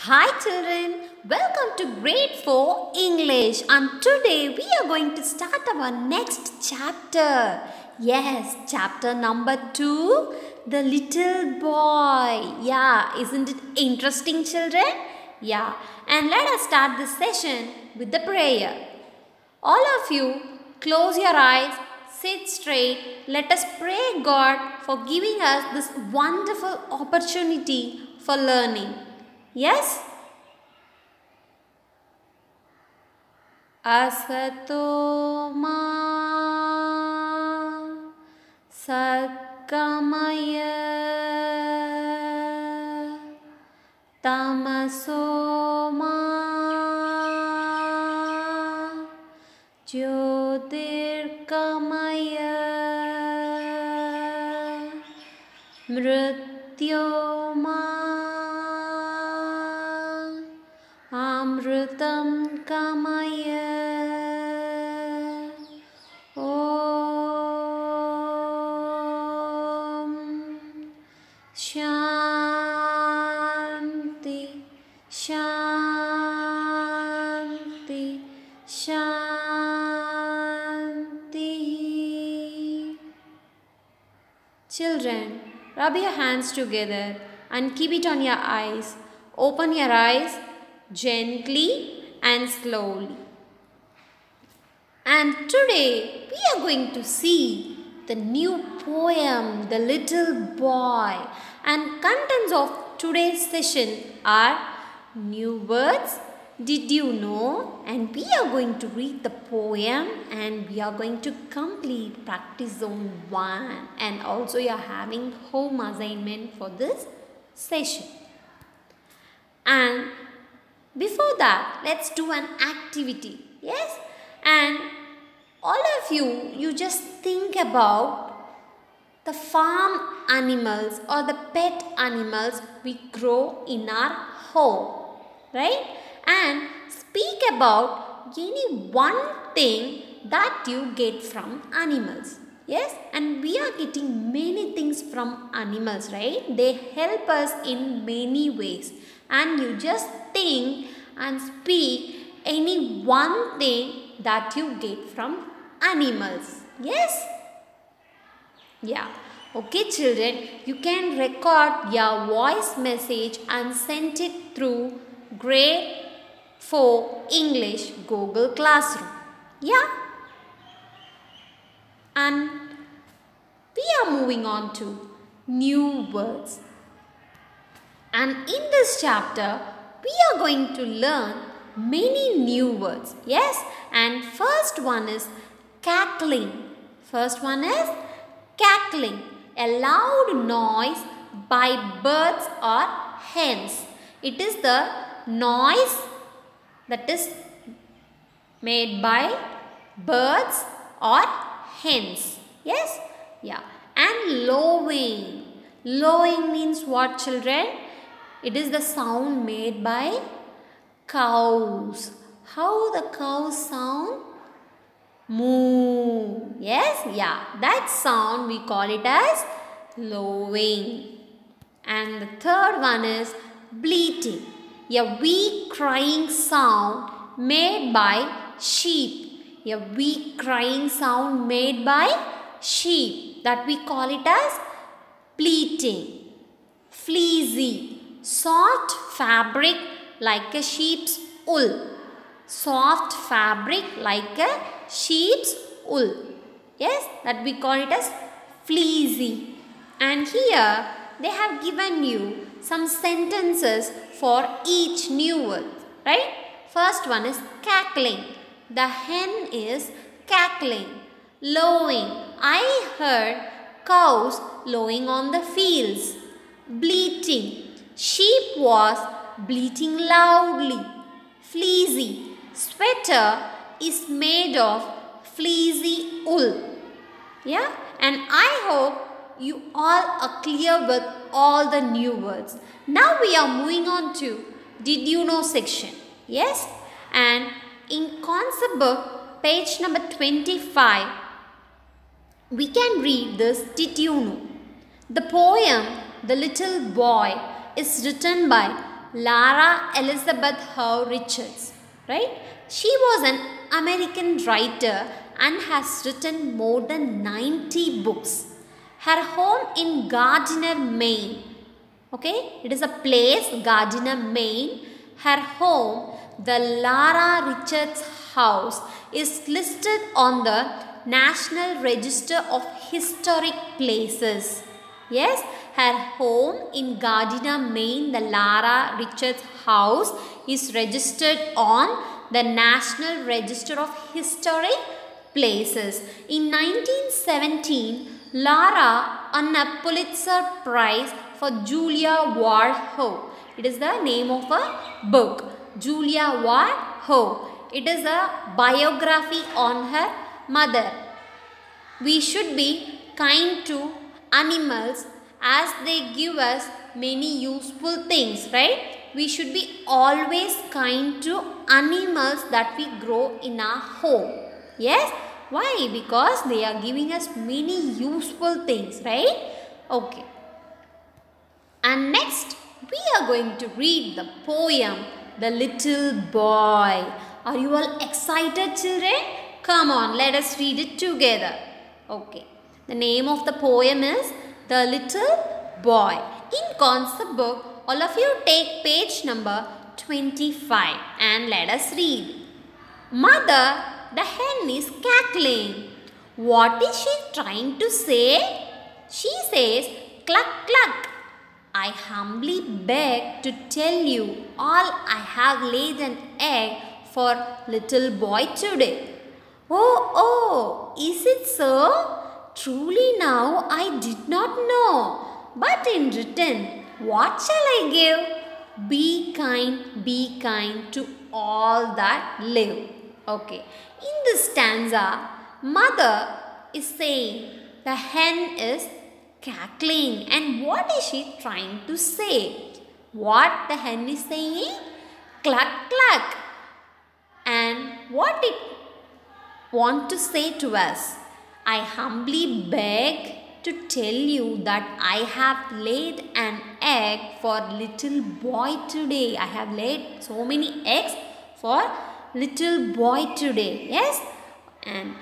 Hi children, welcome to grade 4 English, and today we are going to start our next chapter. Yes, chapter number 2, The Little Boy. Yeah, isn't it interesting children? Yeah, and let us start this session with the prayer. All of you, close your eyes, sit straight. Let us pray God for giving us this wonderful opportunity for learning. Yes? Asato ma satgamaya tamaso ma jyotirgamaya mrityoma amritam gamaya. Shanti, Shanti, Shanti. Children, rub your hands together and keep it on your eyes. Open your eyes gently and slowly. And today we are going to see the new poem, The Little Boy. And contents of today's session are new words, did you know? And we are going to read the poem and we are going to complete practice zone 1. And also you are having home assignment for this session. And before that, let's do an activity. Yes? And all of you just think about the farm animals or the pet animals we grow in our home, right? And speak about any one thing that you get from animals. Yes, and we are getting many things from animals, right? They help us in many ways. And you just think and speak any one thing that you get from animals. Yes? Yeah. Okay children, you can record your voice message and send it through grade 4 English Google Classroom. Yeah? And we are moving on to new words. And in this chapter, we are going to learn many new words. Yes? And first one is cackling. First one is cackling. A loud noise by birds or hens. It is the noise that is made by birds or hens. Yes? Yeah. And lowing. Lowing means what children? It is the sound made by cows. How the cows sound? Moo. Yes, yeah. That sound we call it as lowing. And the third one is bleating. A weak crying sound made by sheep. A weak crying sound made by sheep. That we call it as bleating. Fleecy. Soft fabric like a sheep's wool. Soft fabric like a sheep's wool. Yes, that we call it as fleecy. And here they have given you some sentences for each new word. Right? First one is cackling. The hen is cackling. Lowing. I heard cows lowing on the fields. Bleating. Sheep was bleating loudly. Fleecy. Sweater is made of fleecy wool. Yeah? And I hope you all are clear with all the new words. Now we are moving on to Did You Know section. Yes? And in concept book, page number 25, we can read this Did You Know? The poem The Little Boy is written by Lara Elizabeth Howe Richards, right? She was an American writer and has written more than 90 books. Her home in Gardiner, Maine. Okay, it is a place, Gardiner, Maine. Her home, the Lara Richards House, is listed on the National Register of Historic Places. Yes, her home in Gardiner, Maine, the Lara Richards House, is registered on the National Register of Historic Places. In 1917, Lara won a Pulitzer Prize for Julia Ward Howe. It is the name of a book, Julia Ward Howe. It is a biography on her mother. We should be kind to animals as they give us many useful things, right? We should be always kind to animals that we grow in our home. Yes? Why? Because they are giving us many useful things, right? Okay. And next, we are going to read the poem, The Little Boy. Are you all excited, children? Come on, let us read it together. Okay. The name of the poem is The Little Boy. In concept book, all of you take page number 25 and let us read. Mother, the hen is cackling. What is she trying to say? She says, cluck, cluck. I humbly beg to tell you all I have laid an egg for little boy today. Oh, is it so? Truly now I did not know. But in return, what shall I give? Be kind to all that live. Okay. In this stanza, mother is saying the hen is cackling. And what is she trying to say? What the hen is saying? Cluck, cluck. And what it want to say to us? I humbly beg to tell you that I have laid an egg for little boy today. I have laid so many eggs for little boy today. Yes? And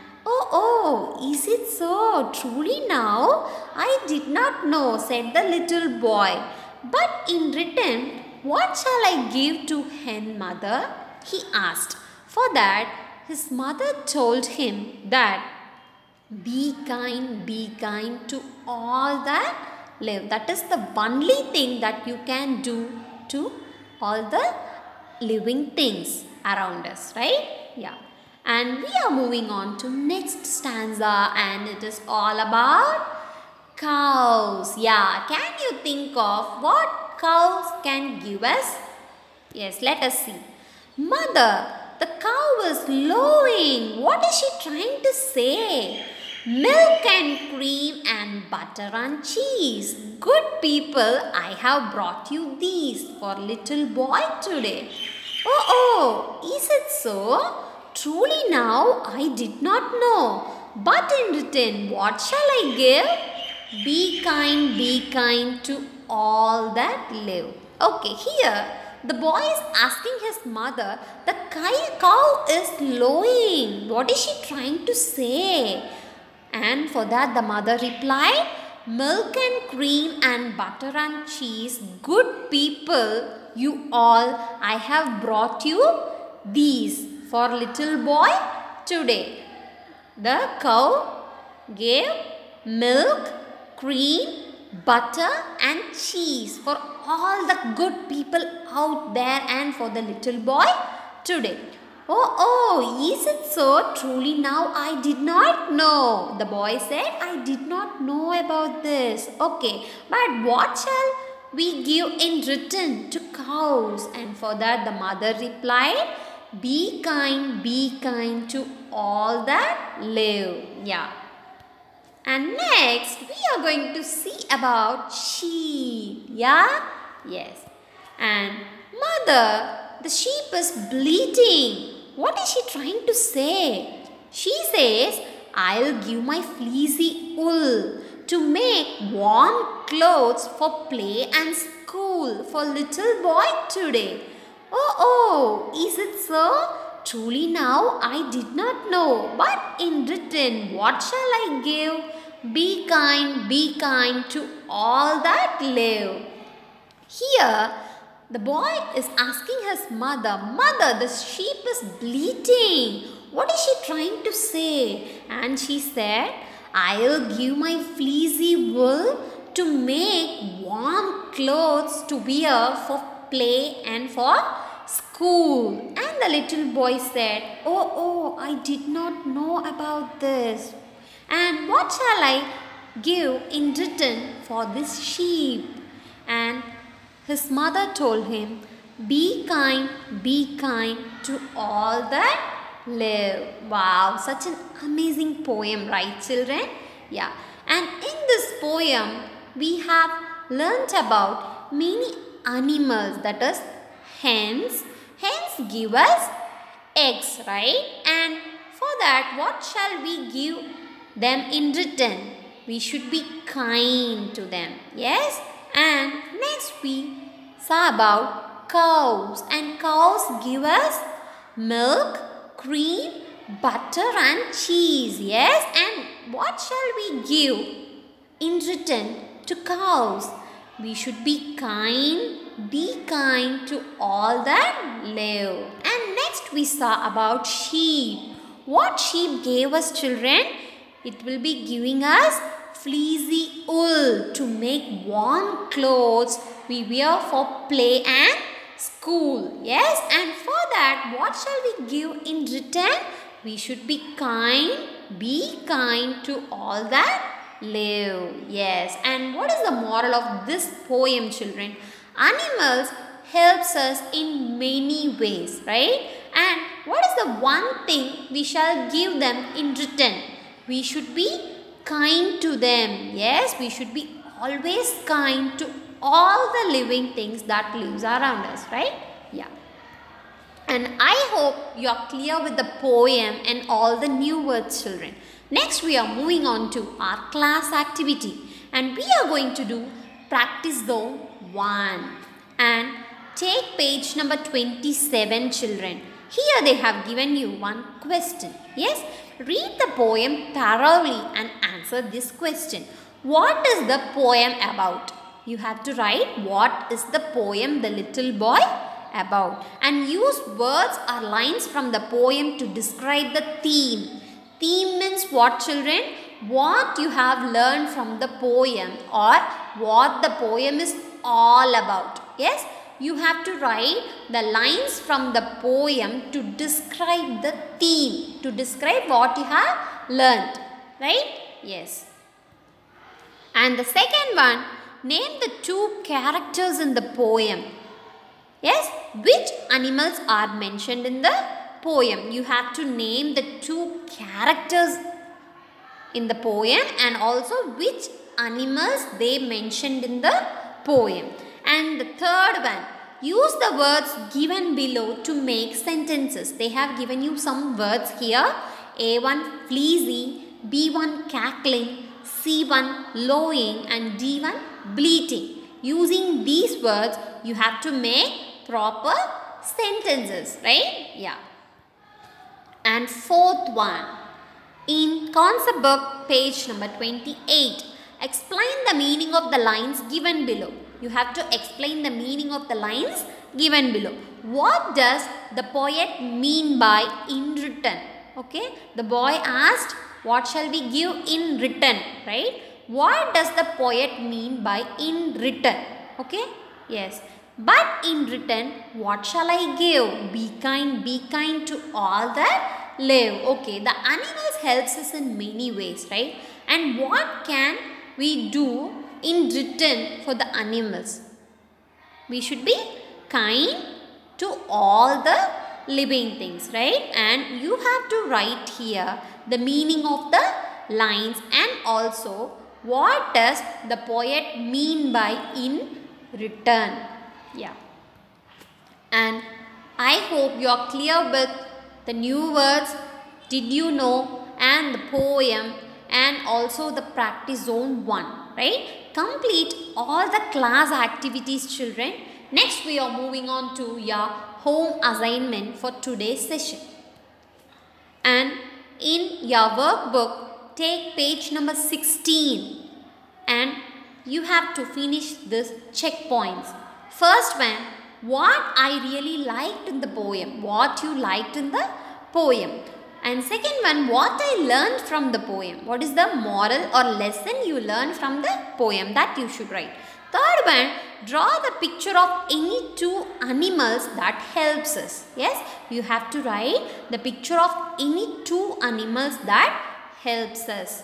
is it so? Truly now? I did not know, said the little boy. But in return, what shall I give to hen mother? He asked. For that, his mother told him that be kind to all that live. That is the only thing that you can do to all the living things around us, right? Yeah. And we are moving on to next stanza, and it is all about cows. Yeah, can you think of what cows can give us? Yes, let us see. Mother, the cow is lowing. What is she trying to say? Milk and cream and butter and cheese. Good people, I have brought you these for little boy today. Is it so? Truly now I did not know. But in return, what shall I give? Be kind to all that live. Okay, here the boy is asking his mother, the cow is lowing. What is she trying to say? And for that the mother replied, milk and cream and butter and cheese, good people, you all, I have brought you these for little boy today. The cow gave milk, cream, butter and cheese for all the good people out there and for the little boy today. Is it so? Truly now I did not know. The boy said, I did not know about this. Okay, but what shall we give in return to cows? And for that the mother replied, be kind to all that live. Yeah. And next we are going to see about sheep. Yeah? Yes. And mother, the sheep is bleating. What is she trying to say? She says, I'll give my fleecy wool to make warm clothes for play and school. school for little boy today. Oh, is it so? Truly now I did not know, but in return what shall I give? Be kind to all that live. Here, the boy is asking his mother, Mother, the sheep is bleating. What is she trying to say? And she said, I'll give my fleecy wool to make warm clothes to wear for play and for school. And the little boy said, Oh, I did not know about this. And what shall I give in return for this sheep? And his mother told him, be kind to all that live. Wow, such an amazing poem, right children? Yeah, and in this poem, we have learnt about many animals, that is hens. Hens give us eggs, right? And for that, what shall we give them in return? We should be kind to them, yes? And next we saw about cows, and cows give us milk, cream, butter and cheese, yes? And what shall we give in return to cows? We should be kind to all that live. And next we saw about sheep. What sheep gave us children? It will be giving us fleecy wool to make warm clothes we wear for play and school. Yes, and for that, what shall we give in return? We should be kind to all that live. Yes, and what is the moral of this poem, children? Animals helps us in many ways, right? And what is the one thing we shall give them in return? We should be kind to them. Yes, we should be always kind to all the living things that lives around us, right? Yeah. And I hope you are clear with the poem and all the new words, children. Next we are moving on to our class activity, and we are going to do practice zone 1 and take page number 27, children. Here they have given you one question. Yes, read the poem thoroughly and answer this question. What is the poem about? You have to write what is the poem The Little Boy about, and use words or lines from the poem to describe the theme. Theme means what, children? What you have learned from the poem or what the poem is all about. Yes, you have to write the lines from the poem to describe the theme, to describe what you have learned, right? Yes. And the second one, name the two characters in the poem. Yes, which animals are mentioned in the poem? You have to name the two characters in the poem and also which animals they mentioned in the poem. And the third one, use the words given below to make sentences. They have given you some words here. A1 fleecy, B1 cackling, C1 lowing and D1 bleating. Using these words, you have to make proper sentences, right? Yeah. And fourth one, in concept book page number 28, explain the meaning of the lines given below. You have to explain the meaning of the lines given below. What does the poet mean by in return? Okay, the boy asked, what shall we give in return, right? What does the poet mean by in return? Okay, yes. But in return, what shall I give? Be kind to all that live. Okay, the animals helps us in many ways, right? And what can we do in return for the animals? We should be kind to all the living things, right? And you have to write here the meaning of the lines and also what does the poet mean by in return. Yeah. And I hope you are clear with the new words, did you know, and the poem and also the practice zone 1, right? complete all the class activities, children. Next, we are moving on to your home assignment for today's session. And in your workbook, take page number 16 and you have to finish this checkpoints. First one, what I really liked in the poem, what you liked in the poem. And second one, what I learned from the poem, what is the moral or lesson you learned from the poem, that you should write. Third one, draw the picture of any two animals that helps us. Yes, you have to write the picture of any two animals that helps us.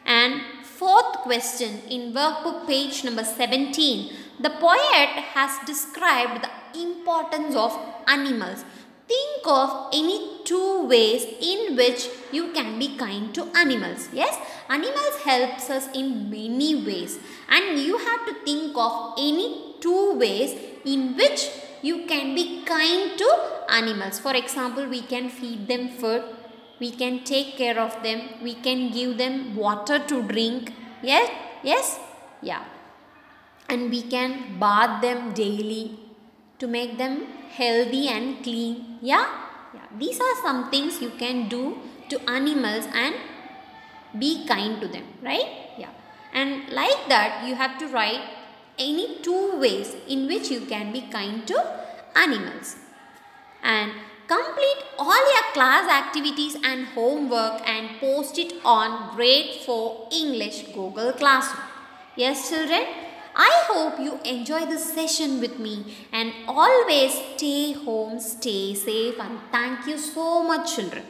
And fourth question in workbook page number 17, the poet has described the importance of animals. Think of any two ways in which you can be kind to animals. Yes, animals helps us in many ways and you have to think of any two ways in which you can be kind to animals. For example, we can feed them food, we can take care of them, we can give them water to drink. Yes, yeah. And we can bath them daily to make them healthy and clean. Yeah. These are some things you can do to animals and be kind to them, right? Yeah. And like that, you have to write any two ways in which you can be kind to animals. And complete all your class activities and homework and post it on Grade 4 English Google Classroom. Yes, children? I hope you enjoy this session with me and always stay home, stay safe, and thank you so much, children.